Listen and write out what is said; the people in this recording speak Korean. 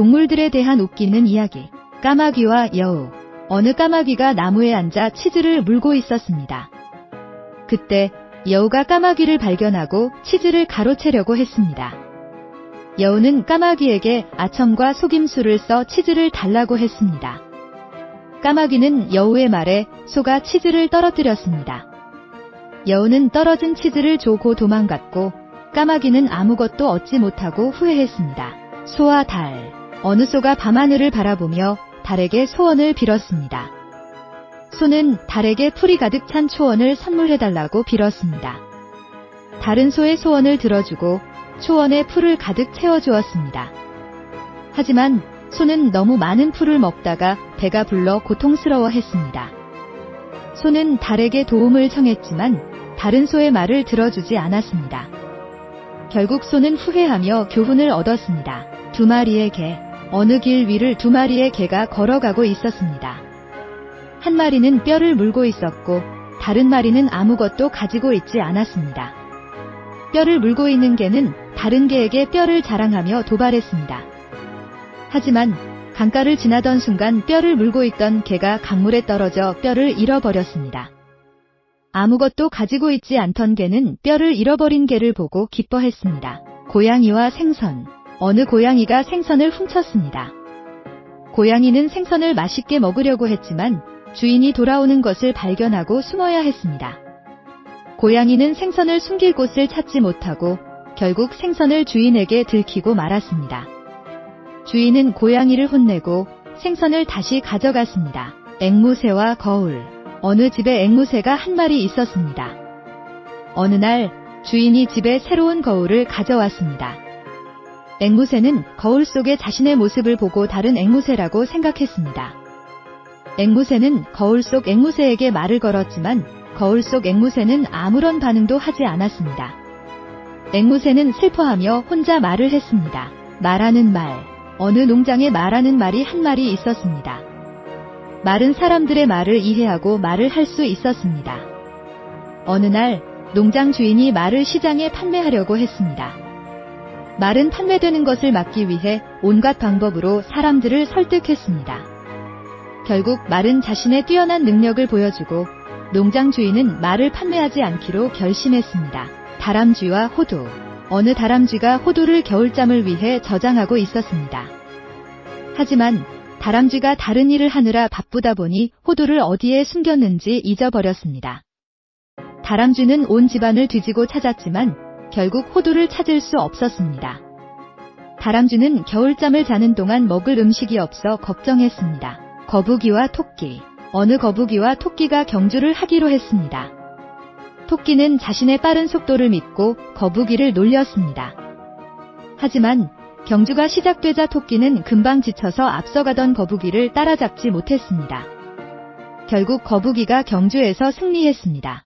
동물들에 대한 웃기는 이야기. 까마귀와 여우. 어느 까마귀가 나무에 앉아 치즈를 물고 있었습니다. 그때 여우가 까마귀를 발견하고 치즈를 가로채려고 했습니다. 여우는 까마귀에게 아첨과 속임수를 써 치즈를 달라고 했습니다. 까마귀는 여우의 말에 속아 치즈를 떨어뜨렸습니다. 여우는 떨어진 치즈를 조고 도망갔고 까마귀는 아무것도 얻지 못하고 후회했습니다. 소와 달. 어느 소가 밤하늘을 바라보며 달에게 소원을 빌었습니다. 소는 달에게 풀이 가득 찬 초원을 선물해달라고 빌었습니다. 달은 소의 소원을 들어주고 초원에 풀을 가득 채워주었습니다. 하지만 소는 너무 많은 풀을 먹다가 배가 불러 고통스러워했습니다. 소는 달에게 도움을 청했지만 다른 소의 말을 들어주지 않았습니다. 결국 소는 후회하며 교훈을 얻었습니다. 두 마리의 개. 어느 길 위를 두 마리의 개가 걸어가고 있었습니다. 한 마리는 뼈를 물고 있었고 다른 마리는 아무것도 가지고 있지 않았습니다. 뼈를 물고 있는 개는 다른 개에게 뼈를 자랑하며 도발했습니다. 하지만 강가를 지나던 순간 뼈를 물고 있던 개가 강물에 떨어져 뼈를 잃어버렸습니다. 아무것도 가지고 있지 않던 개는 뼈를 잃어버린 개를 보고 기뻐했습니다. 고양이와 생선. 어느 고양이가 생선을 훔쳤습니다. 고양이는 생선을 맛있게 먹으려고 했지만 주인이 돌아오는 것을 발견하고 숨어야 했습니다. 고양이는 생선을 숨길 곳을 찾지 못하고 결국 생선을 주인에게 들키고 말았습니다. 주인은 고양이를 혼내고 생선을 다시 가져갔습니다. 앵무새와 거울. 어느 집에 앵무새가 한 마리 있었습니다. 어느 날 주인이 집에 새로운 거울을 가져왔습니다. 앵무새는 거울 속에 자신의 모습을 보고 다른 앵무새라고 생각했습니다. 앵무새는 거울 속 앵무새에게 말을 걸었지만 거울 속 앵무새는 아무런 반응도 하지 않았습니다. 앵무새는 슬퍼하며 혼자 말을 했습니다. 말하는 말. 어느 농장에 말하는 말이 한 마리 있었습니다. 말은 사람들의 말을 이해하고 말을 할 수 있었습니다. 어느 날 농장 주인이 말을 시장에 판매하려고 했습니다. 말은 판매되는 것을 막기 위해 온갖 방법으로 사람들을 설득했습니다. 결국 말은 자신의 뛰어난 능력을 보여주고 농장 주인은 말을 판매하지 않기로 결심했습니다. 다람쥐와 호두. 어느 다람쥐가 호두를 겨울잠을 위해 저장하고 있었습니다. 하지만 다람쥐가 다른 일을 하느라 바쁘다 보니 호두를 어디에 숨겼는지 잊어버렸습니다. 다람쥐는 온 집안을 뒤지고 찾았지만 결국 호두를 찾을 수 없었습니다. 다람쥐는 겨울잠을 자는 동안 먹을 음식이 없어 걱정했습니다. 거북이와 토끼. 어느 거북이와 토끼가 경주를 하기로 했습니다. 토끼는 자신의 빠른 속도를 믿고 거북이를 놀렸습니다. 하지만 경주가 시작되자 토끼는 금방 지쳐서 앞서가던 거북이를 따라잡지 못했습니다. 결국 거북이가 경주에서 승리했습니다.